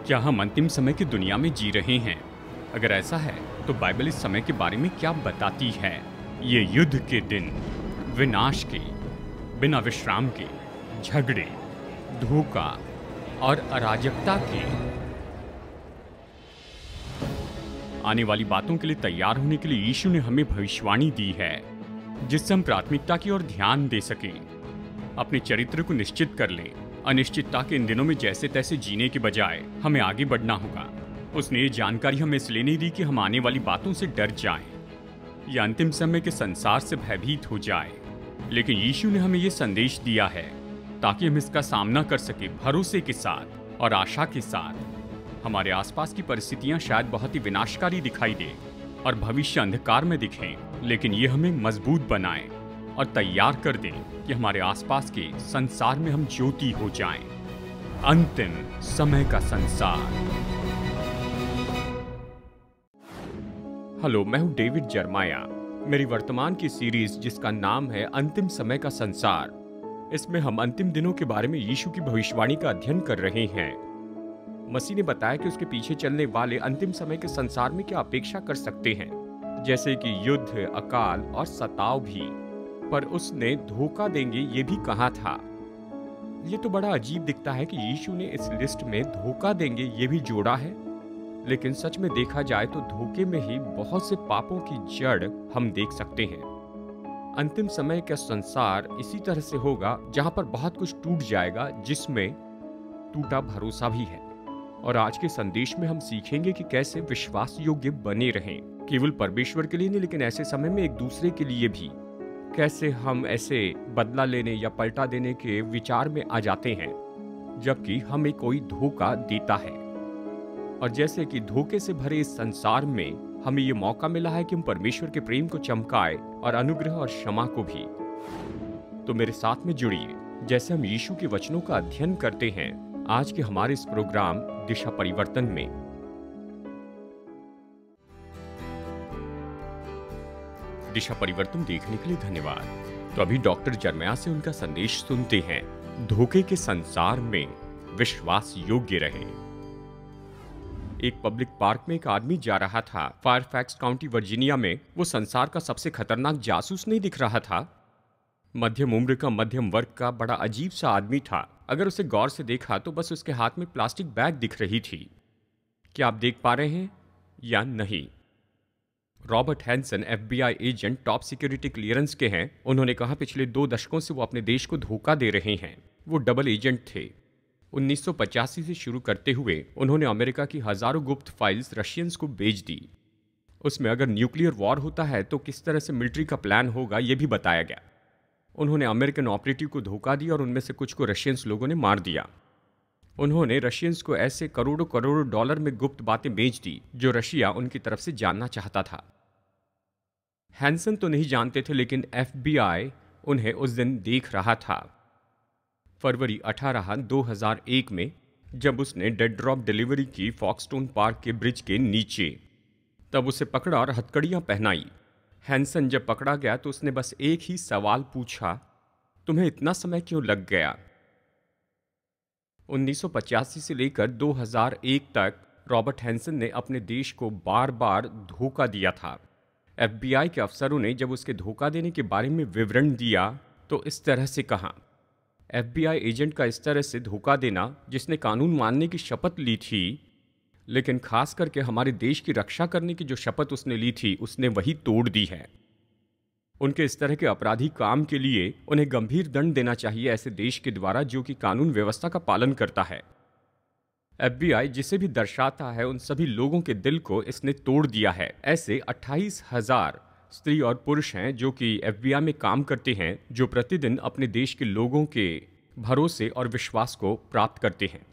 क्या हम अंतिम समय की दुनिया में जी रहे हैं? अगर ऐसा है तो बाइबल इस समय के बारे में क्या बताती है? ये युद्ध के दिन, विनाश के, बिना विश्राम के, झगड़े, धोखा और अराजकता के आने वाली बातों के लिए तैयार होने के लिए यीशु ने हमें भविष्यवाणी दी है, जिससे हम प्राथमिकता की ओर ध्यान दे सकें, अपने चरित्र को निश्चित कर लें। अनिश्चितता के इन दिनों में जैसे तैसे जीने के बजाय हमें आगे बढ़ना होगा। उसने ये जानकारी हमें इसलिए नहीं दी कि हम आने वाली बातों से डर जाएं या अंतिम समय के संसार से भयभीत हो जाएं, लेकिन यीशु ने हमें ये संदेश दिया है ताकि हम इसका सामना कर सके भरोसे के साथ और आशा के साथ। हमारे आसपास की परिस्थितियां शायद बहुत ही विनाशकारी दिखाई दे और भविष्य अंधकार में दिखें, लेकिन ये हमें मजबूत बनाए और तैयार कर दें कि हमारे आसपास के संसार में हम ज्योति हो जाएं। अंतिम समय का संसार। हेलो, मैं हूं डेविड जर्माया। मेरी वर्तमान की सीरीज जिसका नाम है अंतिम समय का संसार, इसमें हम अंतिम दिनों के बारे में यीशु की भविष्यवाणी का अध्ययन कर रहे हैं। मसीह ने बताया कि उसके पीछे चलने वाले अंतिम समय के संसार में क्या अपेक्षा कर सकते हैं, जैसे कि युद्ध, अकाल और सताव भी। पर उसने धोखा देंगे ये भी कहा था। ये तो बड़ा अजीब दिखता है कि यीशु ने इस लिस्ट में धोखा देंगे ये भी जोड़ा है, लेकिन सच में देखा जाए तो धोखे में ही बहुत से पापों की जड़ हम देख सकते हैं। अंतिम समय का संसार इसी तरह से होगा जहां पर बहुत कुछ टूट जाएगा, जिसमें टूटा भरोसा भी है। और आज के संदेश में हम सीखेंगे कि कैसे विश्वास योग्य बने रहें, केवल परमेश्वर के लिए नहीं लेकिन ऐसे समय में एक दूसरे के लिए भी। कैसे हम ऐसे बदला लेने या पलटा देने के विचार में आ जाते हैं जबकि हमें कोई धोखा देता है। और जैसे कि धोखे से भरे इस संसार में हमें ये मौका मिला है कि हम परमेश्वर के प्रेम को चमकाए और अनुग्रह और क्षमा को भी। तो मेरे साथ में जुड़िए जैसे हम यीशु के वचनों का अध्ययन करते हैं आज के हमारे इस प्रोग्राम दिशा परिवर्तन में। दिशा परिवर्तन देखने के लिए धन्यवाद। तो अभी डॉक्टर जर्मया से उनका संदेश सुनते हैं, धोखे के संसार में विश्वास योग्य रहे। एक पब्लिक पार्क में एक आदमी जा रहा था। फायरफैक्स काउंटी वर्जीनिया में वो संसार का सबसे खतरनाक जासूस नहीं दिख रहा था। मध्यम उम्र का, मध्यम वर्ग का बड़ा अजीब सा आदमी था। अगर उसे गौर से देखा तो बस उसके हाथ में प्लास्टिक बैग दिख रही थी। क्या आप देख पा रहे हैं या नहीं? Robert Hanssen FBI agent top security clearance के हैं। उन्होंने कहा पिछले 2 दशकों से वो अपने देश को धोखा दे रहे हैं। वो डबल एजेंट थे। 1985 से शुरू करते हुए उन्होंने अमेरिका की हजारों गुप्त फाइल्स रशियंस को बेच दी। उसमें अगर न्यूक्लियर वॉर होता है तो किस तरह से मिलिट्री का प्लान होगा ये भी बताया गया। उन्होंने अमेरिकन ऑपरेटिव को धोखा दिया और उनमें से कुछ को रशियंस लोगों ने मार दिया। उन्होंने रशियंस को ऐसे करोड़ों करोड़ों डॉलर में गुप्त बातें बेच दी जो रशिया उनकी तरफ से जानना चाहता था। हैंसन तो नहीं जानते थे, लेकिन FBI उन्हें उस दिन देख रहा था। फरवरी 18, 2001 में जब उसने डेड ड्रॉप डिलीवरी की फॉक्सटोन पार्क के ब्रिज के नीचे, तब उसे पकड़ा और हथकड़ियां पहनाई। हैंसन जब पकड़ा गया तो उसने बस एक ही सवाल पूछा, तुम्हें इतना समय क्यों लग गया? 1985 से लेकर 2001 तक रॉबर्ट हैंसन ने अपने देश को बार बार धोखा दिया था। FBI के अफसरों ने जब उसके धोखा देने के बारे में विवरण दिया तो इस तरह से कहा, FBI एजेंट का इस तरह से धोखा देना, जिसने कानून मानने की शपथ ली थी, लेकिन खास करके हमारे देश की रक्षा करने की जो शपथ उसने ली थी उसने वही तोड़ दी है। उनके इस तरह के अपराधी काम के लिए उन्हें गंभीर दंड देना चाहिए ऐसे देश के द्वारा जो कि कानून व्यवस्था का पालन करता है। FBI जिसे भी दर्शाता है उन सभी लोगों के दिल को इसने तोड़ दिया है। ऐसे 28,000 स्त्री और पुरुष हैं जो कि FBI में काम करते हैं, जो प्रतिदिन अपने देश के लोगों के भरोसे और विश्वास को प्राप्त करते हैं।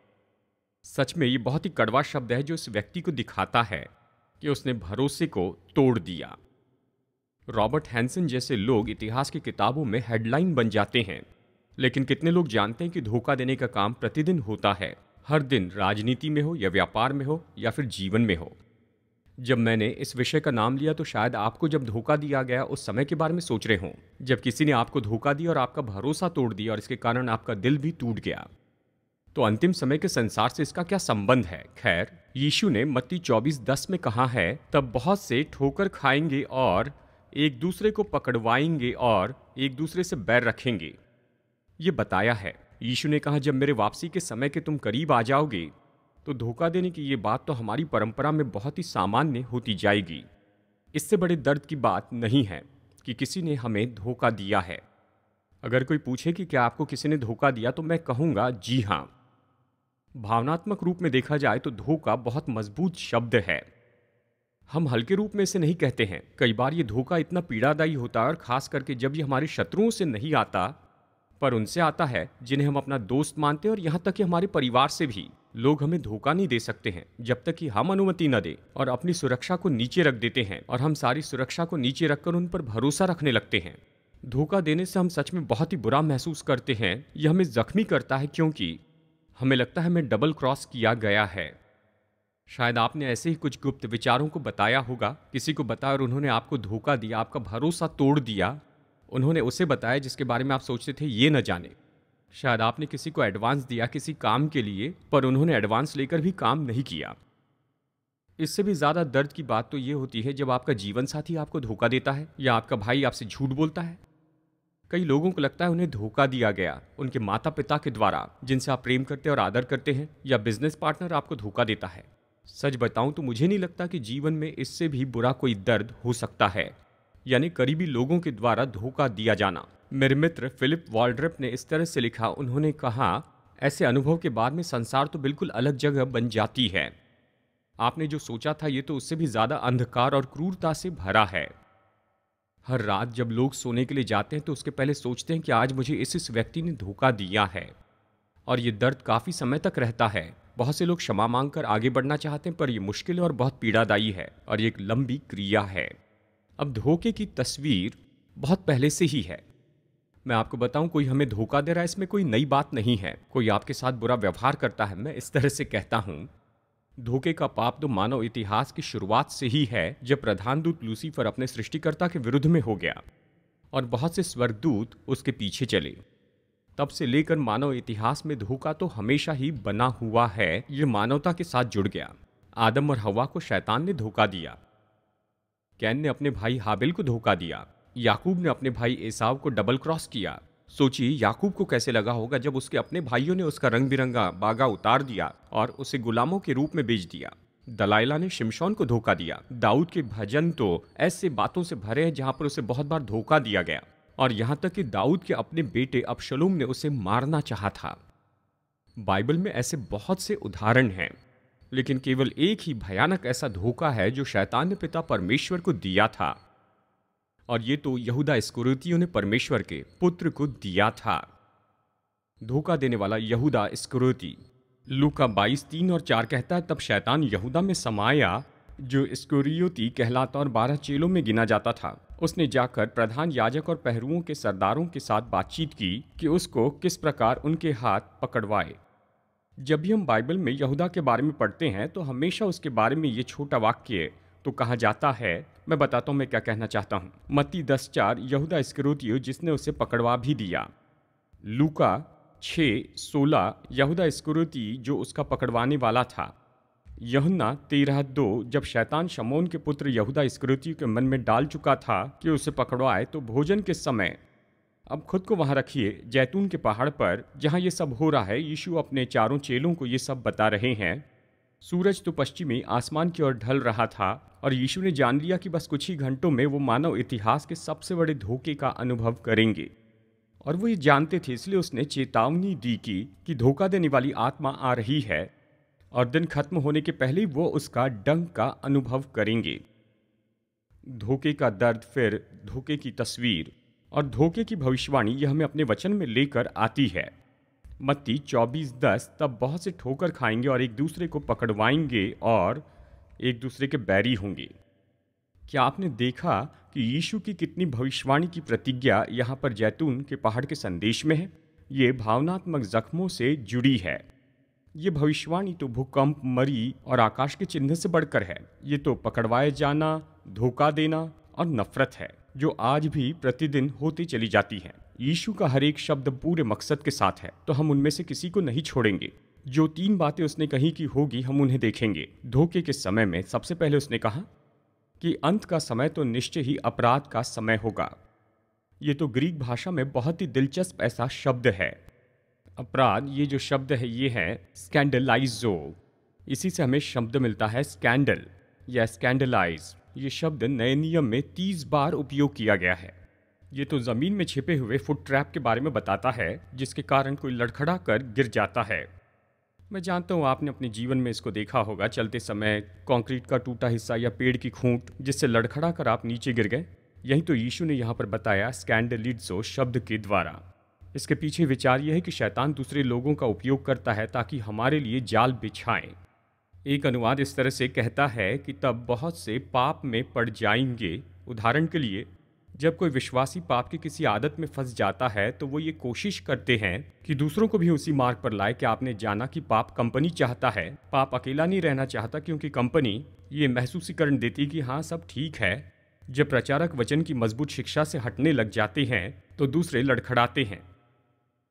सच में ये बहुत ही कड़वा शब्द है जो इस व्यक्ति को दिखाता है कि उसने भरोसे को तोड़ दिया। रॉबर्ट हैंसन जैसे लोग इतिहास की किताबों में हेडलाइन बन जाते हैं, लेकिन कितने लोग जानते हैं कि धोखा देने का काम प्रतिदिन होता है, हर दिन, राजनीति में हो या व्यापार में हो या फिर जीवन में हो। जब मैंने इस विषय का नाम लिया तो शायद आपको जब धोखा दिया गया उस समय के बारे में सोच रहे हों, जब किसी ने आपको धोखा दिया और आपका भरोसा तोड़ दिया और इसके कारण आपका दिल भी टूट गया। तो अंतिम समय के संसार से इसका क्या संबंध है? खैर, यीशु ने मत्ती 24:10 में कहा है, तब बहुत से ठोकर खाएंगे और एक दूसरे को पकड़वाएंगे और एक दूसरे से बैर रखेंगे। ये बताया है। यीशु ने कहा, जब मेरे वापसी के समय के तुम करीब आ जाओगे तो धोखा देने की ये बात तो हमारी परंपरा में बहुत ही सामान्य होती जाएगी। इससे बड़े दर्द की बात नहीं है कि किसी ने हमें धोखा दिया है। अगर कोई पूछे कि क्या आपको किसी ने धोखा दिया, तो मैं कहूँगा जी हाँ। भावनात्मक रूप में देखा जाए तो धोखा बहुत मजबूत शब्द है। हम हल्के रूप में इसे नहीं कहते हैं। कई बार ये धोखा इतना पीड़ादायी होता है, और खास करके जब ये हमारे शत्रुओं से नहीं आता पर उनसे आता है जिन्हें हम अपना दोस्त मानते हैं, और यहाँ तक कि हमारे परिवार से भी। लोग हमें धोखा नहीं दे सकते हैं जब तक कि हम अनुमति न दें, और अपनी सुरक्षा को नीचे रख देते हैं, और हम सारी सुरक्षा को नीचे रखकर उन पर भरोसा रखने लगते हैं। धोखा देने से हम सच में बहुत ही बुरा महसूस करते हैं। यह हमें जख्मी करता है क्योंकि हमें लगता है हमें डबल क्रॉस किया गया है। शायद आपने ऐसे ही कुछ गुप्त विचारों को बताया होगा, किसी को बताया और उन्होंने आपको धोखा दिया, आपका भरोसा तोड़ दिया। उन्होंने उसे बताया जिसके बारे में आप सोचते थे ये न जाने। शायद आपने किसी को एडवांस दिया किसी काम के लिए, पर उन्होंने एडवांस लेकर भी काम नहीं किया। इससे भी ज़्यादा दर्द की बात तो ये होती है जब आपका जीवन साथी आपको धोखा देता है, या आपका भाई आपसे झूठ बोलता है। कई लोगों को लगता है उन्हें धोखा दिया गया उनके माता पिता के द्वारा, जिनसे आप प्रेम करते और आदर करते हैं, या बिजनेस पार्टनर आपको धोखा देता है। सच बताऊं तो मुझे नहीं लगता कि जीवन में इससे भी बुरा कोई दर्द हो सकता है, यानी करीबी लोगों के द्वारा धोखा दिया जाना। मेरे मित्र फिलिप वॉल्ड्रेप ने इस तरह से लिखा। उन्होंने कहा, ऐसे अनुभव के बाद में संसार तो बिल्कुल अलग जगह बन जाती है। आपने जो सोचा था ये तो उससे भी ज्यादा अंधकार और क्रूरता से भरा है। हर रात जब लोग सोने के लिए जाते हैं तो उसके पहले सोचते हैं कि आज मुझे इस व्यक्ति ने धोखा दिया है, और ये दर्द काफी समय तक रहता है। बहुत से लोग क्षमा मांगकर आगे बढ़ना चाहते हैं, पर यह मुश्किल और बहुत पीड़ादायी है, और ये एक लंबी क्रिया है। अब धोखे की तस्वीर बहुत पहले से ही है। मैं आपको बताऊं, कोई हमें धोखा दे रहा है, इसमें कोई नई बात नहीं है। कोई आपके साथ बुरा व्यवहार करता है, मैं इस तरह से कहता हूं, धोखे का पाप तो मानव इतिहास की शुरुआत से ही है, जब प्रधान दूत लूसीफर अपने सृष्टिकर्ता के विरुद्ध में हो गया और बहुत से स्वर्गदूत उसके पीछे चले। तब से लेकर मानव इतिहास में धोखा तो हमेशा ही बना हुआ है। ये मानवता के साथ जुड़ गया। आदम और हवा को शैतान ने धोखा दिया। कैन ने अपने भाई हाबिल को धोखा दिया। याकूब ने अपने भाई एसाव को डबल क्रॉस किया। सोचिए याकूब को कैसे लगा होगा जब उसके अपने भाइयों ने उसका रंग बिरंगा बागा उतार दिया और उसे गुलामों के रूप में बेच दिया। दलाइला ने शिमशोन को धोखा दिया। दाऊद के भजन तो ऐसे बातों से भरे हैं जहां पर उसे बहुत बार धोखा दिया गया, और यहां तक कि दाऊद के अपने बेटे अबशलोम ने उसे मारना चाहा था। बाइबल में ऐसे बहुत से उदाहरण हैं, लेकिन केवल एक ही भयानक ऐसा धोखा है जो शैतान ने पिता परमेश्वर को दिया था, और ये तो यहूदा इस्करियोती ने परमेश्वर के पुत्र को दिया था। धोखा देने वाला यहूदा इस्करियोती। लूका 22:3 और 4 कहता है, तब शैतान यहूदा में समाया जो इस्करियोती कहलाता और 12 चेलों में गिना जाता था। उसने जाकर प्रधान याजक और पहरुओं के सरदारों के साथ बातचीत की कि उसको किस प्रकार उनके हाथ पकड़वाए। जब भी हम बाइबल में यहूदा के बारे में पढ़ते हैं तो हमेशा उसके बारे में ये छोटा वाक्य तो कहा जाता है। मैं बताता हूँ मैं क्या कहना चाहता हूँ। मत्ती 10:4 यहूदा इस्करियोती जिसने उसे पकड़वा भी दिया। लूका 6:16 यहूदा इस्करियोती जो उसका पकड़वाने वाला था। यूहन्ना 13:2 जब शैतान शमौन के पुत्र यहूदा इस्करियोती के मन में डाल चुका था कि उसे पकड़वाए, तो भोजन के समय, अब खुद को वहां रखिए, जैतून के पहाड़ पर जहां ये सब हो रहा है, यीशु अपने चारों चेलों को ये सब बता रहे हैं। सूरज तो पश्चिमी आसमान की ओर ढल रहा था और यीशु ने जान लिया कि बस कुछ ही घंटों में वो मानव इतिहास के सबसे बड़े धोखे का अनुभव करेंगे, और वो ये जानते थे, इसलिए उसने चेतावनी दी कि धोखा देने वाली आत्मा आ रही है और दिन खत्म होने के पहले वो उसका डंक का अनुभव करेंगे। धोखे का दर्द, फिर धोखे की तस्वीर और धोखे की भविष्यवाणी यह हमें अपने वचन में लेकर आती है। मत्ती 24:10 तब बहुत से ठोकर खाएंगे और एक दूसरे को पकड़वाएंगे और एक दूसरे के बैरी होंगे। क्या आपने देखा कि यीशु की कितनी भविष्यवाणी की प्रतिज्ञा यहाँ पर जैतून के पहाड़ के संदेश में है? ये भावनात्मक जख्मों से जुड़ी है। ये भविष्यवाणी तो भूकंप, मरी और आकाश के चिन्ह से बढ़कर है। ये तो पकड़वाए जाना, धोखा देना और नफरत है जो आज भी प्रतिदिन होती चली जाती है। यीशु का हर एक शब्द पूरे मकसद के साथ है, तो हम उनमें से किसी को नहीं छोड़ेंगे। जो 3 बातें उसने कही कि होगी, हम उन्हें देखेंगे। धोखे के समय में सबसे पहले उसने कहा कि अंत का समय तो निश्चय ही अपराध का समय होगा। ये तो ग्रीक भाषा में बहुत ही दिलचस्प ऐसा शब्द है। अपराध, ये जो शब्द है ये है स्कैंडलाइजो। इसी से हमें शब्द मिलता है स्कैंडल या स्कैंडलाइज। ये शब्द नए नियम में 30 बार उपयोग किया गया है। ये तो जमीन में छिपे हुए फुट ट्रैप के बारे में बताता है, जिसके कारण कोई लड़खड़ा कर गिर जाता है। मैं जानता हूँ आपने अपने जीवन में इसको देखा होगा, चलते समय कंक्रीट का टूटा हिस्सा या पेड़ की खूंट जिससे लड़खड़ा कर आप नीचे गिर गए। यही तो यीशु ने यहाँ पर बताया स्कैंडलिज़ो शब्द के द्वारा। इसके पीछे विचार यह है कि शैतान दूसरे लोगों का उपयोग करता है ताकि हमारे लिए जाल बिछाएं। एक अनुवाद इस तरह से कहता है कि तब बहुत से पाप में पड़ जाएंगे। उदाहरण के लिए, जब कोई विश्वासी पाप की किसी आदत में फंस जाता है तो वो ये कोशिश करते हैं कि दूसरों को भी उसी मार्ग पर लाए। कि आपने जाना कि पाप कंपनी चाहता है, पाप अकेला नहीं रहना चाहता, क्योंकि कंपनी ये महसूसीकरण देती कि हाँ सब ठीक है। जब प्रचारक वचन की मजबूत शिक्षा से हटने लग जाते हैं तो दूसरे लड़खड़ाते हैं।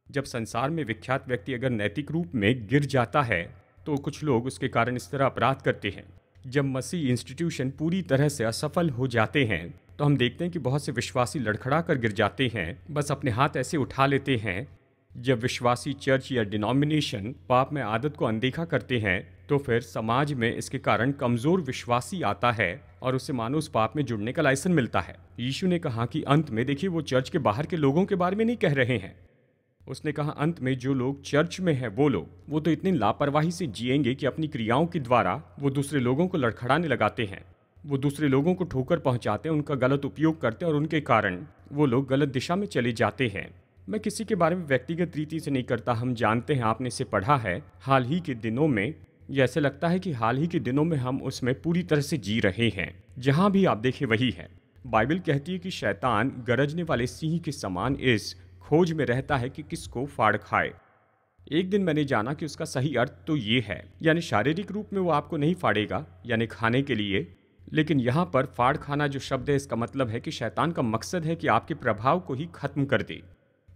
जब संसार में विख्यात व्यक्ति अगर नैतिक रूप में गिर जाता है तो कुछ लोग उसके कारण इस तरह अपराध करते हैं। जब मसीह इंस्टीट्यूशन पूरी तरह से असफल हो जाते हैं तो हम देखते हैं कि बहुत से विश्वासी लड़खड़ा कर गिर जाते हैं, बस अपने हाथ ऐसे उठा लेते हैं। जब विश्वासी चर्च या डिनोमिनेशन पाप में आदत को अनदेखा करते हैं तो फिर समाज में इसके कारण कमजोर विश्वासी आता है और उसे मानो उस पाप में जुड़ने का लाइसेंस मिलता है। यीशु ने कहा कि अंत में, देखिए वो चर्च के बाहर के लोगों के बारे में नहीं कह रहे हैं। उसने कहा अंत में जो लोग चर्च में हैं वो तो इतनी लापरवाही से जिएंगे कि अपनी क्रियाओं के द्वारा वो दूसरे लोगों को लड़खड़ाने लगाते हैं। वो दूसरे लोगों को ठोकर पहुंचाते हैं, उनका गलत उपयोग करते हैं और उनके कारण वो लोग गलत दिशा में चले जाते हैं। मैं किसी के बारे में व्यक्तिगत रीति से नहीं करता, हम जानते हैं, आपने इसे पढ़ा है हाल ही के दिनों में। ये ऐसे लगता है कि हाल ही के दिनों में हम उसमें पूरी तरह से जी रहे हैं। जहां भी आप देखें वही है। बाइबल कहती है कि शैतान गरजने वाले सिंह के समान इस खोज में रहता है कि किसको फाड़ खाए। एक दिन मैंने जाना कि उसका सही अर्थ तो ये है, यानी शारीरिक रूप में वो आपको नहीं फाड़ेगा यानी खाने के लिए, लेकिन यहाँ पर फाड़ खाना जो शब्द है इसका मतलब है कि शैतान का मकसद है कि आपके प्रभाव को ही खत्म कर दे।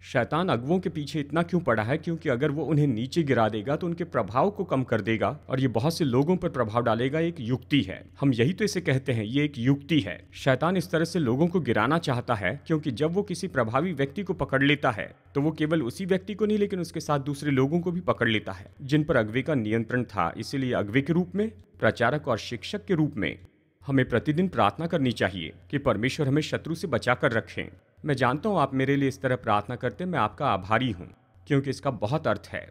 शैतान अगुओं के पीछे इतना क्यों पड़ा है? क्योंकि अगर वो उन्हें नीचे गिरा देगा तो उनके प्रभाव को कम कर देगा और ये बहुत से लोगों पर प्रभाव डालेगा। एक युक्ति है, हम यही तो इसे कहते हैं, ये एक युक्ति है। शैतान इस तरह से लोगों को गिराना चाहता है क्योंकि जब वो किसी प्रभावी व्यक्ति को पकड़ लेता है तो वो केवल उसी व्यक्ति को नहीं लेकिन उसके साथ दूसरे लोगों को भी पकड़ लेता है जिन पर अगुवे का नियंत्रण था। इसीलिए अगुवे के रूप में, प्रचारक और शिक्षक के रूप में हमें प्रतिदिन प्रार्थना करनी चाहिए कि परमेश्वर हमें शत्रु से बचाकर रखें। मैं जानता हूँ आप मेरे लिए इस तरह प्रार्थना करते हैं, मैं आपका आभारी हूँ, क्योंकि इसका बहुत अर्थ है।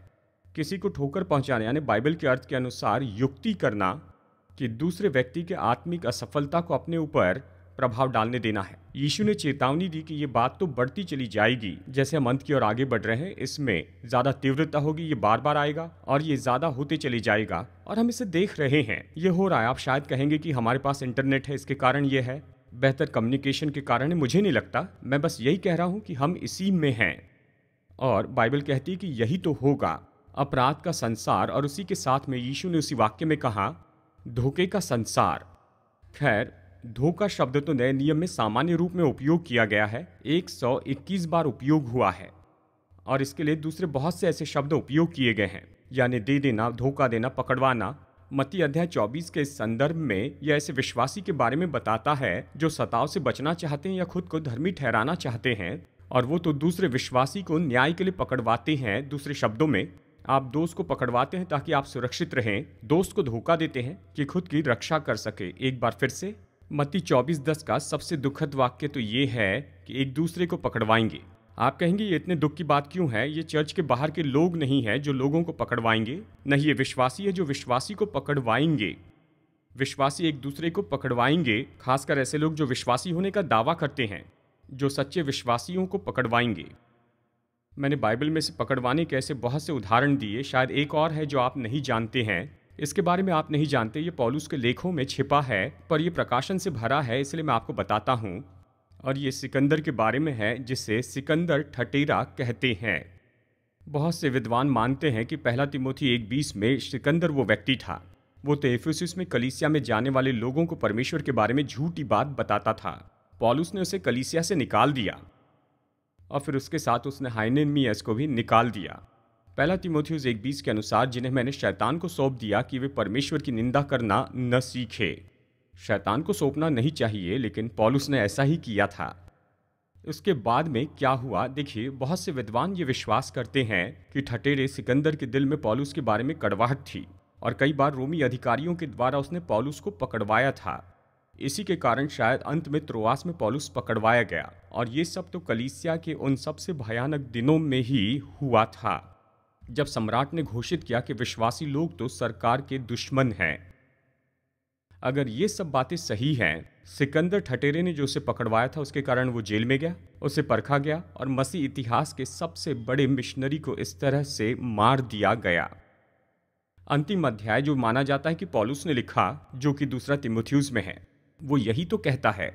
किसी को ठोकर पहुंचाने यानी बाइबल के अर्थ के अनुसार युक्ति करना कि दूसरे व्यक्ति के आत्मिक असफलता को अपने ऊपर प्रभाव डालने देना है। यीशु ने चेतावनी दी कि ये बात तो बढ़ती चली जाएगी, जैसे हम अंत की ओर आगे बढ़ रहे हैं इसमें ज्यादा तीव्रता होगी, ये बार बार आएगा और ये ज्यादा होते चले जाएगा और हम इसे देख रहे हैं, ये हो रहा है। आप शायद कहेंगे कि हमारे पास इंटरनेट है, इसके कारण ये है, बेहतर कम्युनिकेशन के कारण है। मुझे नहीं लगता, मैं बस यही कह रहा हूं कि हम इसी में हैं और बाइबल कहती है कि यही तो होगा, अपराध का संसार। और उसी के साथ में यीशु ने उसी वाक्य में कहा धोखे का संसार। खैर, धोखा शब्द तो नए नियम में सामान्य रूप में उपयोग किया गया है, 121 बार उपयोग हुआ है और इसके लिए दूसरे बहुत से ऐसे शब्द उपयोग किए गए हैं, यानी दे देना, धोखा देना, पकड़वाना। मत्ती अध्याय 24 के संदर्भ में यह ऐसे विश्वासी के बारे में बताता है जो सताव से बचना चाहते हैं या खुद को धर्मी ठहराना चाहते हैं और वो तो दूसरे विश्वासी को न्याय के लिए पकड़वाते हैं। दूसरे शब्दों में, आप दोस्त को पकड़वाते हैं ताकि आप सुरक्षित रहें, दोस्त को धोखा देते हैं कि खुद की रक्षा कर सके। एक बार फिर से मत्ती 24:10 का सबसे दुखद वाक्य तो ये है कि एक दूसरे को पकड़वाएंगे। आप कहेंगे ये इतने दुख की बात क्यों है? ये चर्च के बाहर के लोग नहीं हैं जो लोगों को पकड़वाएंगे, नहीं, ये विश्वासी है जो विश्वासी को पकड़वाएंगे। विश्वासी एक दूसरे को पकड़वाएंगे, खासकर ऐसे लोग जो विश्वासी होने का दावा करते हैं, जो सच्चे विश्वासियों को पकड़वाएंगे। मैंने बाइबल में से पकड़वाने के ऐसे बहुत से उदाहरण दिए, शायद एक और है जो आप नहीं जानते हैं, इसके बारे में आप नहीं जानते, ये पौलुस के लेखों में छिपा है पर यह प्रकाशन से भरा है, इसलिए मैं आपको बताता हूँ। और ये सिकंदर के बारे में है जिसे सिकंदर ठटेरा कहते हैं। बहुत से विद्वान मानते हैं कि पहला तिमोथी 1:20 में सिकंदर वो व्यक्ति था। वो तो इफिसुस में कलीसिया में जाने वाले लोगों को परमेश्वर के बारे में झूठी बात बताता था। पौलुस ने उसे कलीसिया से निकाल दिया और फिर उसके साथ उसने हाइनेमियस को भी निकाल दिया। पहला तीमुथियुस 1:20 के अनुसार, जिन्हें मैंने शैतान को सौंप दिया कि वे परमेश्वर की निंदा करना न सीखे। शैतान को सौंपना नहीं चाहिए, लेकिन पौलुस ने ऐसा ही किया था। उसके बाद में क्या हुआ देखिए, बहुत से विद्वान ये विश्वास करते हैं कि ठठेरे सिकंदर के दिल में पौलुस के बारे में कड़वाहट थी और कई बार रोमी अधिकारियों के द्वारा उसने पौलुस को पकड़वाया था। इसी के कारण शायद अंत में त्रोआस में पौलुस पकड़वाया गया, और ये सब तो कलीसिया के उन सबसे भयानक दिनों में ही हुआ था जब सम्राट ने घोषित किया कि विश्वासी लोग तो सरकार के दुश्मन हैं। अगर ये सब बातें सही हैं, सिकंदर ठठेरे ने जो उसे पकड़वाया था उसके कारण वो जेल में गया, उसे परखा गया और मसीह इतिहास के सबसे बड़े मिशनरी को इस तरह से मार दिया गया। अंतिम अध्याय जो माना जाता है कि पौलुस ने लिखा, जो कि दूसरा तीमुथियुस में है, वो यही तो कहता है,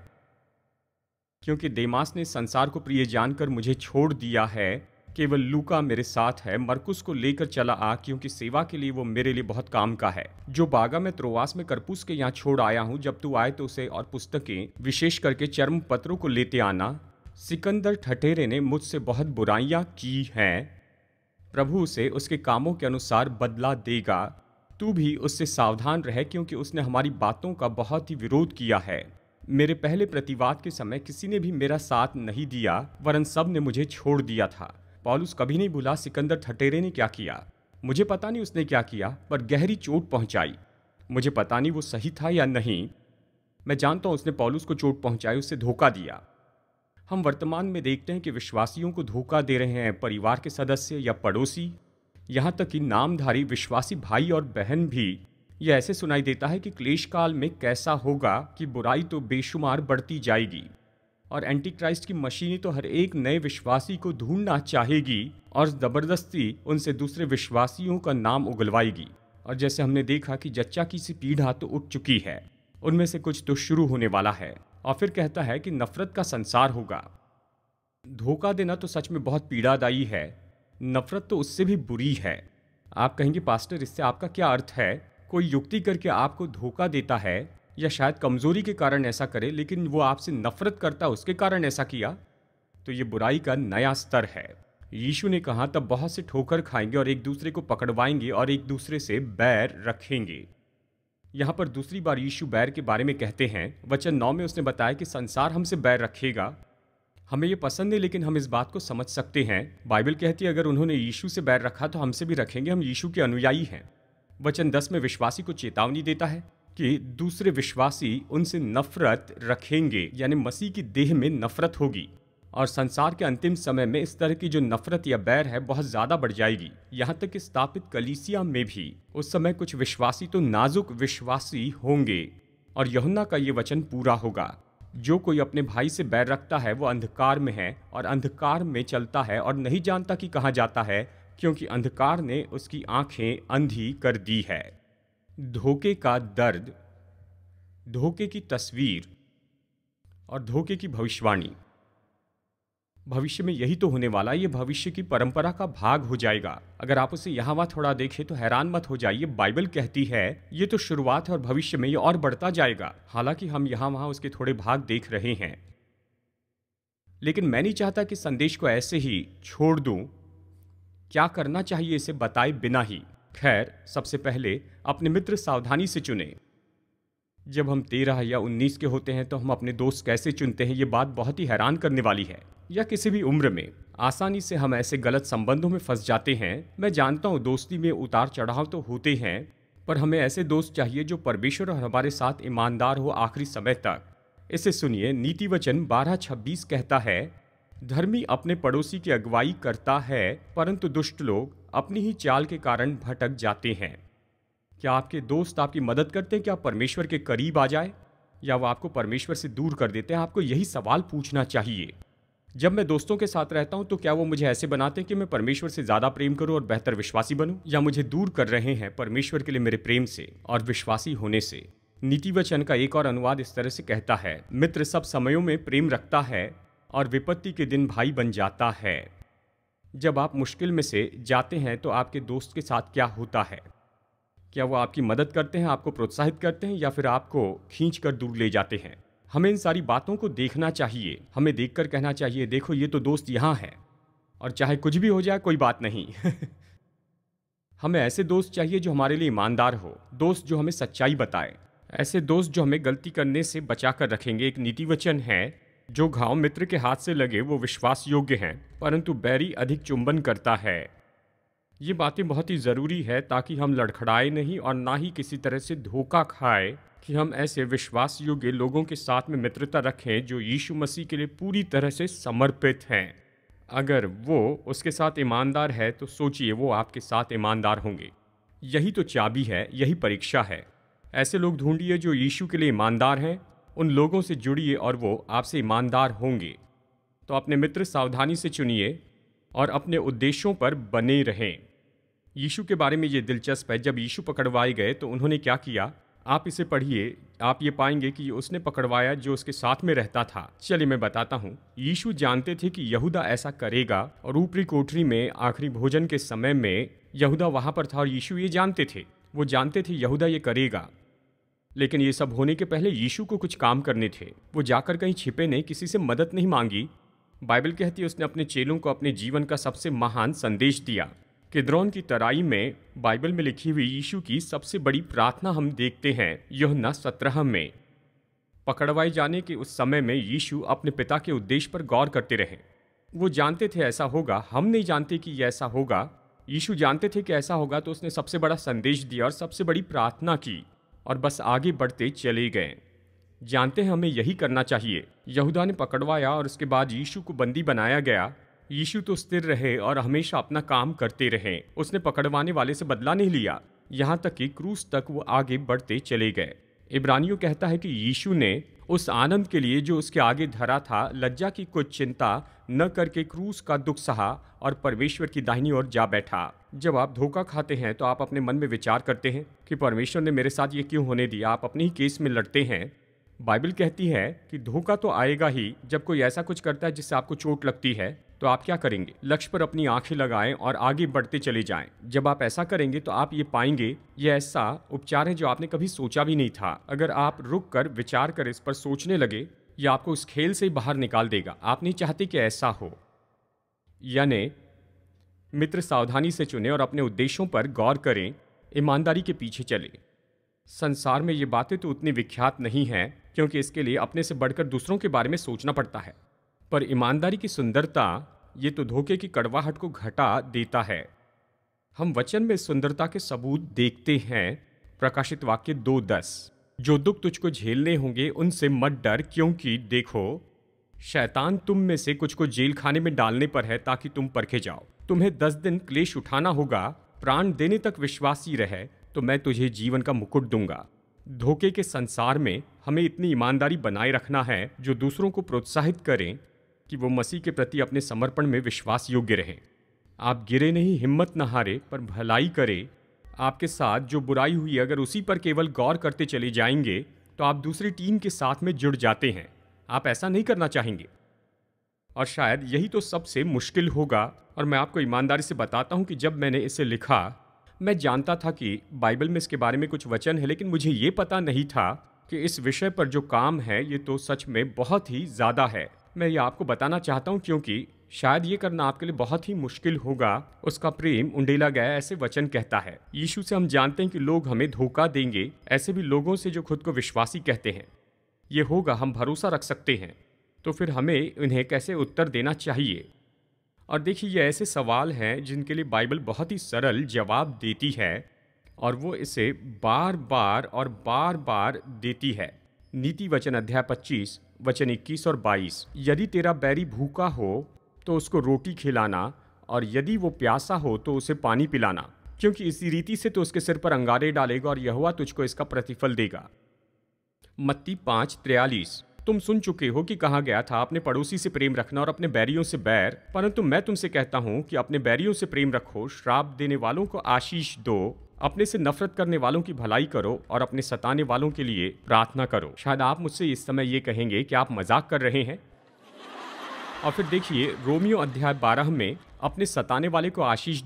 क्योंकि देमास ने संसार को प्रिय जानकर मुझे छोड़ दिया है, केवल लूका मेरे साथ है। मरकुस को लेकर चला आ, क्योंकि सेवा के लिए वो मेरे लिए बहुत काम का है। जो बागा मैं त्रोआस में करपुस के यहाँ छोड़ आया हूँ, जब तू आए तो उसे और पुस्तकें, विशेष करके चर्म पत्रों को लेते आना। सिकंदर ठठेरे ने मुझसे बहुत बुराइयां की हैं। प्रभु उसे उसके कामों के अनुसार बदला देगा। तू भी उससे सावधान रहे, क्योंकि उसने हमारी बातों का बहुत ही विरोध किया है। मेरे पहले प्रतिवाद के समय किसी ने भी मेरा साथ नहीं दिया, वरन सब ने मुझे छोड़ दिया था। पौलुस कभी नहीं भूला सिकंदर ठठेरे ने क्या किया। मुझे पता नहीं उसने क्या किया, पर गहरी चोट पहुंचाई। मुझे पता नहीं वो सही था या नहीं। मैं जानता हूं उसने पौलुस को चोट पहुंचाई, उससे धोखा दिया। हम वर्तमान में देखते हैं कि विश्वासियों को धोखा दे रहे हैं परिवार के सदस्य या पड़ोसी, यहां तक कि नामधारी विश्वासी भाई और बहन भी। यह ऐसे सुनाई देता है कि क्लेश काल में कैसा होगा कि बुराई तो बेशुमार बढ़ती जाएगी और एंटी क्राइस्ट की मशीनें तो हर एक नए विश्वासी को ढूंढना चाहेगी और जबरदस्ती उनसे दूसरे विश्वासियों का नाम उगलवाएगी। और जैसे हमने देखा कि जच्चा की सी पीढ़ा तो उठ चुकी है, उनमें से कुछ तो शुरू होने वाला है। और फिर कहता है कि नफरत का संसार होगा। धोखा देना तो सच में बहुत पीड़ादायी है, नफरत तो उससे भी बुरी है। आप कहेंगे पास्टर, इससे आपका क्या अर्थ है? कोई युक्ति करके आपको धोखा देता है या शायद कमजोरी के कारण ऐसा करे, लेकिन वो आपसे नफरत करता उसके कारण ऐसा किया, तो ये बुराई का नया स्तर है। यीशु ने कहा, तब बहुत से ठोकर खाएंगे और एक दूसरे को पकड़वाएंगे और एक दूसरे से बैर रखेंगे। यहाँ पर दूसरी बार यीशु बैर के बारे में कहते हैं। वचन 9 में उसने बताया कि संसार हमसे बैर रखेगा। हमें ये पसंद नहीं, लेकिन हम इस बात को समझ सकते हैं। बाइबल कहती है अगर उन्होंने यीशु से बैर रखा तो हमसे भी रखेंगे, हम यीशु के अनुयायी हैं। वचन 10 में विश्वासी को चेतावनी देता है कि दूसरे विश्वासी उनसे नफरत रखेंगे, यानी मसीह की देह में नफरत होगी। और संसार के अंतिम समय में इस तरह की जो नफरत या बैर है बहुत ज्यादा बढ़ जाएगी, यहाँ तक कि स्थापित कलीसिया में भी उस समय कुछ विश्वासी तो नाजुक विश्वासी होंगे। और यूहन्ना का ये वचन पूरा होगा, जो कोई अपने भाई से बैर रखता है वो अंधकार में है और अंधकार में चलता है और नहीं जानता कि कहाँ जाता है, क्योंकि अंधकार ने उसकी आंखें अंधी कर दी है। धोखे का दर्द, धोखे की तस्वीर और धोखे की भविष्यवाणी। भविष्य में यही तो होने वाला है, ये भविष्य की परंपरा का भाग हो जाएगा। अगर आप उसे यहाँ वहाँ थोड़ा देखें तो हैरान मत हो जाइए। बाइबल कहती है ये तो शुरुआत है और भविष्य में ये और बढ़ता जाएगा। हालांकि हम यहाँ वहाँ उसके थोड़े भाग देख रहे हैं, लेकिन मैं नहीं चाहता कि संदेश को ऐसे ही छोड़ दूं। क्या करना चाहिए इसे बताए बिना ही। खैर, सबसे पहले अपने मित्र सावधानी से चुने। जब हम 13 या 19 के होते हैं तो हम अपने दोस्त कैसे चुनते हैं, ये बात बहुत ही हैरान करने वाली है। या किसी भी उम्र में आसानी से हम ऐसे गलत संबंधों में फंस जाते हैं। मैं जानता हूँ दोस्ती में उतार चढ़ाव तो होते हैं, पर हमें ऐसे दोस्त चाहिए जो परमेश्वर और हमारे साथ ईमानदार हो आखिरी समय तक। इसे सुनिए, नीति वचन 12:26 कहता है, धर्मी अपने पड़ोसी की अगुवाई करता है, परंतु दुष्ट लोग अपनी ही चाल के कारण भटक जाते हैं। क्या आपके दोस्त आपकी मदद करते हैं कि आप परमेश्वर के करीब आ जाए, या वो आपको परमेश्वर से दूर कर देते हैं? आपको यही सवाल पूछना चाहिए। जब मैं दोस्तों के साथ रहता हूं तो क्या वो मुझे ऐसे बनाते हैं कि मैं परमेश्वर से ज्यादा प्रेम करूं और बेहतर विश्वासी बनूं, या मुझे दूर कर रहे हैं परमेश्वर के लिए मेरे प्रेम से और विश्वासी होने से? नीति वचन का एक और अनुवाद इस तरह से कहता है, मित्र सब समयों में प्रेम रखता है और विपत्ति के दिन भाई बन जाता है। जब आप मुश्किल में से जाते हैं तो आपके दोस्त के साथ क्या होता है? क्या वो आपकी मदद करते हैं, आपको प्रोत्साहित करते हैं, या फिर आपको खींच कर दूर ले जाते हैं? हमें इन सारी बातों को देखना चाहिए। हमें देखकर कहना चाहिए, देखो ये तो दोस्त यहाँ है और चाहे कुछ भी हो जाए कोई बात नहीं। हमें ऐसे दोस्त चाहिए जो हमारे लिए ईमानदार हो, दोस्त जो हमें सच्चाई बताए, ऐसे दोस्त जो हमें गलती करने से बचा कर रखेंगे। एक नीति वचन है, जो घाव मित्र के हाथ से लगे वो विश्वास योग्य हैं, परंतु बैरी अधिक चुंबन करता है। ये बातें बहुत ही ज़रूरी है ताकि हम लड़खड़ाए नहीं और ना ही किसी तरह से धोखा खाए कि हम ऐसे विश्वास योग्य लोगों के साथ में मित्रता रखें जो यीशु मसीह के लिए पूरी तरह से समर्पित हैं। अगर वो उसके साथ ईमानदार है तो सोचिए वो आपके साथ ईमानदार होंगे। यही तो चाबी है, यही परीक्षा है। ऐसे लोग ढूंढिए जो यीशु के लिए ईमानदार हैं, उन लोगों से जुड़िए और वो आपसे ईमानदार होंगे। तो अपने मित्र सावधानी से चुनिए और अपने उद्देश्यों पर बने रहें। यीशु के बारे में ये दिलचस्प है, जब यीशु पकड़वाए गए तो उन्होंने क्या किया, आप इसे पढ़िए, आप ये पाएंगे कि उसने पकड़वाया जो उसके साथ में रहता था। चलिए मैं बताता हूँ। यीशु जानते थे कि यहूदा ऐसा करेगा और ऊपरी कोठरी में आखिरी भोजन के समय में यहूदा वहाँ पर था और यीशु ये जानते थे। वो जानते थे यहूदा ये करेगा, लेकिन ये सब होने के पहले यीशु को कुछ काम करने थे। वो जाकर कहीं छिपे नहीं, किसी से मदद नहीं मांगी। बाइबल कहती है उसने अपने चेलों को अपने जीवन का सबसे महान संदेश दिया। किद्रोन की तराई में बाइबल में लिखी हुई यीशु की सबसे बड़ी प्रार्थना हम देखते हैं यूहन्ना 17 में। पकड़वाए जाने के उस समय में यीशु अपने पिता के उद्देश्य पर गौर करते रहे। वो जानते थे ऐसा होगा, हम नहीं जानते कि यह ऐसा होगा। यीशु जानते थे कि ऐसा होगा, तो उसने सबसे बड़ा संदेश दिया और सबसे बड़ी प्रार्थना की और बस आगे बढ़ते चले गए। जानते हैं हमें यही करना चाहिए। यहूदा ने पकड़वाया और उसके बाद यीशु को बंदी बनाया गया। यीशु तो स्थिर रहे और हमेशा अपना काम करते रहे। उसने पकड़वाने वाले से बदला नहीं लिया, यहाँ तक कि क्रूस तक वो आगे बढ़ते चले गए। इब्रानियों कहता है कि यीशु ने उस आनंद के लिए जो उसके आगे धरा था, लज्जा की कुछ चिंता न करके क्रूस का दुख सहा और परमेश्वर की दाहिनी ओर जा बैठा। जब आप धोखा खाते हैं तो आप अपने मन में विचार करते हैं कि परमेश्वर ने मेरे साथ ये क्यों होने दिया। आप अपने ही केस में लड़ते हैं। बाइबल कहती है कि धोखा तो आएगा ही। जब कोई ऐसा कुछ करता है जिससे आपको चोट लगती है तो आप क्या करेंगे? लक्ष्य पर अपनी आंखें लगाएं और आगे बढ़ते चले जाएं। जब आप ऐसा करेंगे तो आप ये पाएंगे ये ऐसा उपचार है जो आपने कभी सोचा भी नहीं था। अगर आप रुक कर विचार कर इस पर सोचने लगे, यह आपको उस खेल से बाहर निकाल देगा। आप नहीं चाहते कि ऐसा हो। यानी मित्र सावधानी से चुने और अपने उद्देश्यों पर गौर करें, ईमानदारी के पीछे चले। संसार में ये बातें तो उतनी विख्यात नहीं हैं क्योंकि इसके लिए अपने से बढ़कर दूसरों के बारे में सोचना पड़ता है, पर ईमानदारी की सुंदरता ये तो धोखे की कड़वाहट को घटा देता है। हम वचन में सुंदरता के सबूत देखते हैं। प्रकाशित वाक्य 2:10, जो दुख तुझको झेलने होंगे उनसे मत डर, क्योंकि देखो शैतान तुम में से कुछ को जेल खाने में डालने पर है ताकि तुम परखे जाओ। तुम्हें 10 दिन क्लेश उठाना होगा। प्राण देने तक विश्वासी रहे तो मैं तुझे जीवन का मुकुट दूंगा। धोखे के संसार में हमें इतनी ईमानदारी बनाए रखना है जो दूसरों को प्रोत्साहित करें कि वो मसीह के प्रति अपने समर्पण में विश्वास योग्य रहें। आप गिरे नहीं, हिम्मत न हारे, पर भलाई करे। आपके साथ जो बुराई हुई अगर उसी पर केवल गौर करते चले जाएंगे तो आप दूसरी टीम के साथ में जुड़ जाते हैं। आप ऐसा नहीं करना चाहेंगे और शायद यही तो सबसे मुश्किल होगा। और मैं आपको ईमानदारी से बताता हूं कि जब मैंने इसे लिखा, मैं जानता था कि बाइबल में इसके बारे में कुछ वचन है, लेकिन मुझे ये पता नहीं था कि इस विषय पर जो काम है ये तो सच में बहुत ही ज़्यादा है। मैं ये आपको बताना चाहता हूँ क्योंकि शायद ये करना आपके लिए बहुत ही मुश्किल होगा। उसका प्रेम उंडेला गया, ऐसे वचन कहता है। यीशु से हम जानते हैं कि लोग हमें धोखा देंगे, ऐसे भी लोगों से जो खुद को विश्वासी कहते हैं। ये होगा, हम भरोसा रख सकते हैं। तो फिर हमें उन्हें कैसे उत्तर देना चाहिए? और देखिए, ये ऐसे सवाल हैं जिनके लिए बाइबल बहुत ही सरल जवाब देती है और वो इसे बार बार और बार बार देती है। नीति वचन अध्याय 25 वचन 21 और 22, यदि तेरा बैरी भूखा हो तो उसको रोटी खिलाना, और यदि वो प्यासा हो तो उसे पानी पिलाना, क्योंकि इसी रीति से तो उसके सिर पर अंगारे डालेगा और यहोवा तुझको इसका प्रतिफल देगा। मत्ती 5:43, तुम सुन चुके हो कि कहा गया था अपने पड़ोसी से प्रेम रखना और अपने बैरियों से बैर, परंतु मैं तुमसे कहता हूं कि अपने बैरियों से प्रेम रखो, श्राप देने वालों को आशीष दो, अपने से नफरत करने वालों की भलाई करो और अपने सताने वालों के लिए प्रार्थना करो। शायद आप मुझसे इस समय ये कहेंगे कि आप मजाक कर रहे हैं, और फिर देखिए रोमियो अध्याय 12 में, अपने सताने वाले को आशीष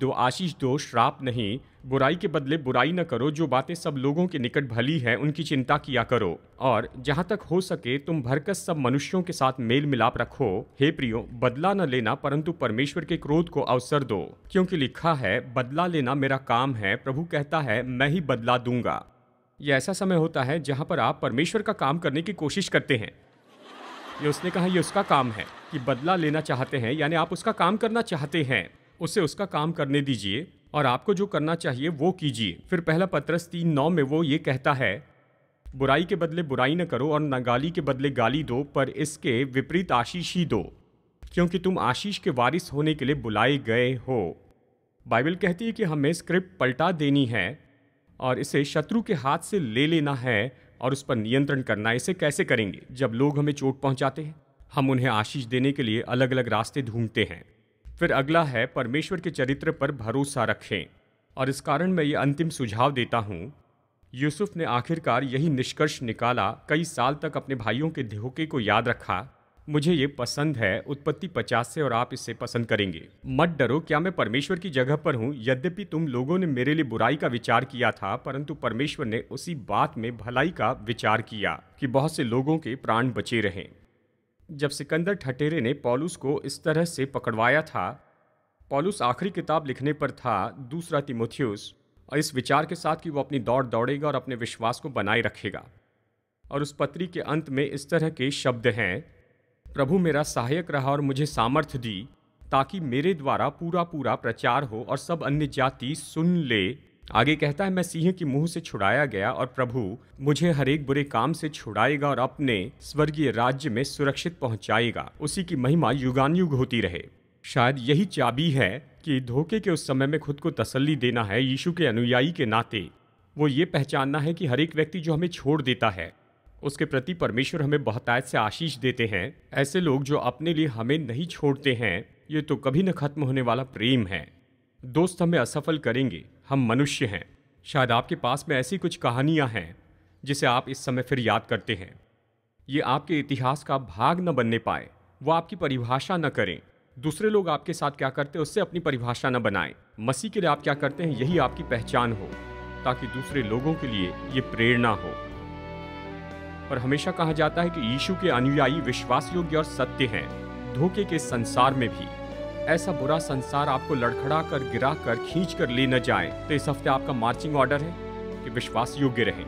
दो, श्राप नहीं। बुराई के बदले बुराई न करो, जो बातें सब लोगों के निकट भली है उनकी चिंता किया करो। और जहाँ तक हो सके तुम भरकस सब मनुष्यों के साथ मेल मिलाप रखो। हे प्रियो, बदला न लेना, परंतु परमेश्वर के क्रोध को अवसर दो, क्योंकि लिखा है, बदला लेना मेरा काम है, प्रभु कहता है, मैं ही बदला दूंगा। यह ऐसा समय होता है जहाँ पर आप परमेश्वर का काम करने की कोशिश करते हैं। ये उसने कहा ये उसका काम है कि बदला लेना चाहते हैं, यानी आप उसका काम करना चाहते हैं, उसे उसका काम करने दीजिए और आपको जो करना चाहिए वो कीजिए। फिर पहला पत्रस 3:9 में वो ये कहता है, बुराई के बदले बुराई न करो और न गाली के बदले गाली दो, पर इसके विपरीत आशीष ही दो, क्योंकि तुम आशीष के वारिस होने के लिए बुलाए गए हो। बाइबल कहती है कि हमें स्क्रिप्ट पलटा देनी है और इसे शत्रु के हाथ से ले लेना है और उस पर नियंत्रण करना। इसे कैसे करेंगे? जब लोग हमें चोट पहुंचाते हैं, हम उन्हें आशीष देने के लिए अलग अलग रास्ते ढूंढते हैं। फिर अगला है, परमेश्वर के चरित्र पर भरोसा रखें। और इस कारण मैं ये अंतिम सुझाव देता हूँ, यूसुफ ने आखिरकार यही निष्कर्ष निकाला, कई साल तक अपने भाइयों के धोखे को याद रखा। मुझे ये पसंद है, उत्पत्ति 50 से, और आप इसे पसंद करेंगे। मत डरो, क्या मैं परमेश्वर की जगह पर हूँ? यद्यपि तुम लोगों ने मेरे लिए बुराई का विचार किया था, परंतु परमेश्वर ने उसी बात में भलाई का विचार किया कि बहुत से लोगों के प्राण बचे रहें। जब सिकंदर ठठेरे ने पौलुस को इस तरह से पकड़वाया था, पौलुस आखिरी किताब लिखने पर था, दूसरा तीमुथियुस, और इस विचार के साथ कि वो अपनी दौड़ दौड़ेगा और अपने विश्वास को बनाए रखेगा। और उस पत्री के अंत में इस तरह के शब्द हैं, प्रभु मेरा सहायक रहा और मुझे सामर्थ्य दी, ताकि मेरे द्वारा पूरा पूरा प्रचार हो और सब अन्य जाति सुन ले। आगे कहता है, मैं सिंह के मुंह से छुड़ाया गया और प्रभु मुझे हर एक बुरे काम से छुड़ाएगा और अपने स्वर्गीय राज्य में सुरक्षित पहुंचाएगा। उसी की महिमा युगानुयुग होती रहे। शायद यही चाबी है कि धोखे के उस समय में खुद को तसल्ली देना है। यीशु के अनुयायी के नाते वो ये पहचानना है कि हर एक व्यक्ति जो हमें छोड़ देता है, उसके प्रति परमेश्वर हमें बहुतायत से आशीष देते हैं। ऐसे लोग जो अपने लिए हमें नहीं छोड़ते हैं, ये तो कभी न खत्म होने वाला प्रेम है। दोस्त हमें असफल करेंगे, हम मनुष्य हैं। शायद आपके पास में ऐसी कुछ कहानियां हैं जिसे आप इस समय फिर याद करते हैं। ये आपके इतिहास का भाग न बनने पाए, वो आपकी परिभाषा न करें। दूसरे लोग आपके साथ क्या करते हैं उससे अपनी परिभाषा न बनाएं। मसीह के लिए आप क्या करते हैं, यही आपकी पहचान हो, ताकि दूसरे लोगों के लिए ये प्रेरणा हो। और हमेशा कहा जाता है कि यीशु के अनुयायी विश्वास योग्य और सत्य हैं, धोखे के संसार में भी। ऐसा बुरा संसार आपको लड़खड़ा कर, गिरा कर, खींच कर ले न जाए। तो इस हफ्ते आपका मार्चिंग ऑर्डर है कि विश्वास योग्य रहें।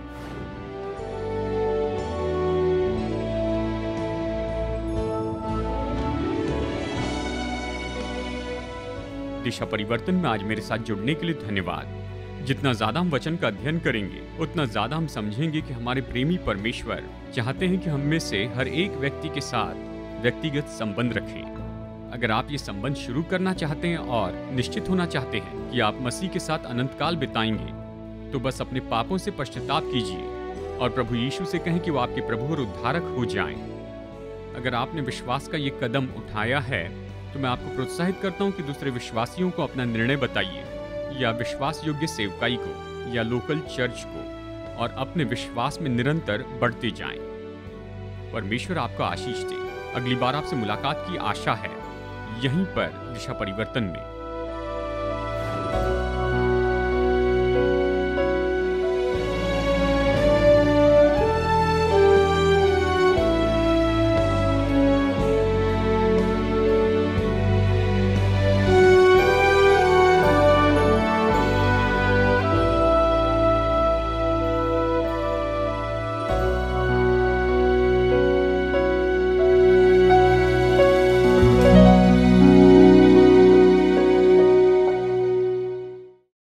दिशा परिवर्तन में आज मेरे साथ जुड़ने के लिए धन्यवाद। जितना ज्यादा हम वचन का अध्ययन करेंगे, उतना ज्यादा हम समझेंगे कि हमारे प्रेमी परमेश्वर चाहते हैं कि हम में से हर एक व्यक्ति के साथ व्यक्तिगत संबंध रखें। अगर आप ये संबंध शुरू करना चाहते हैं और निश्चित होना चाहते हैं कि आप मसीह के साथ अनंत काल बिताएंगे, तो बस अपने पापों से पश्चाताप कीजिए और प्रभु यीशु से कहें कि वो आपके प्रभु और उद्धारक हो जाएं। अगर आपने विश्वास का ये कदम उठाया है, तो मैं आपको प्रोत्साहित करता हूँ कि दूसरे विश्वासियों को अपना निर्णय बताइए, या विश्वास योग्य सेवकाई को, या लोकल चर्च को, और अपने विश्वास में निरंतर बढ़ते जाएं। परमेश्वर आपको आशीष दे। अगली बार आपसे मुलाकात की आशा है, यहीं पर दिशा परिवर्तन में।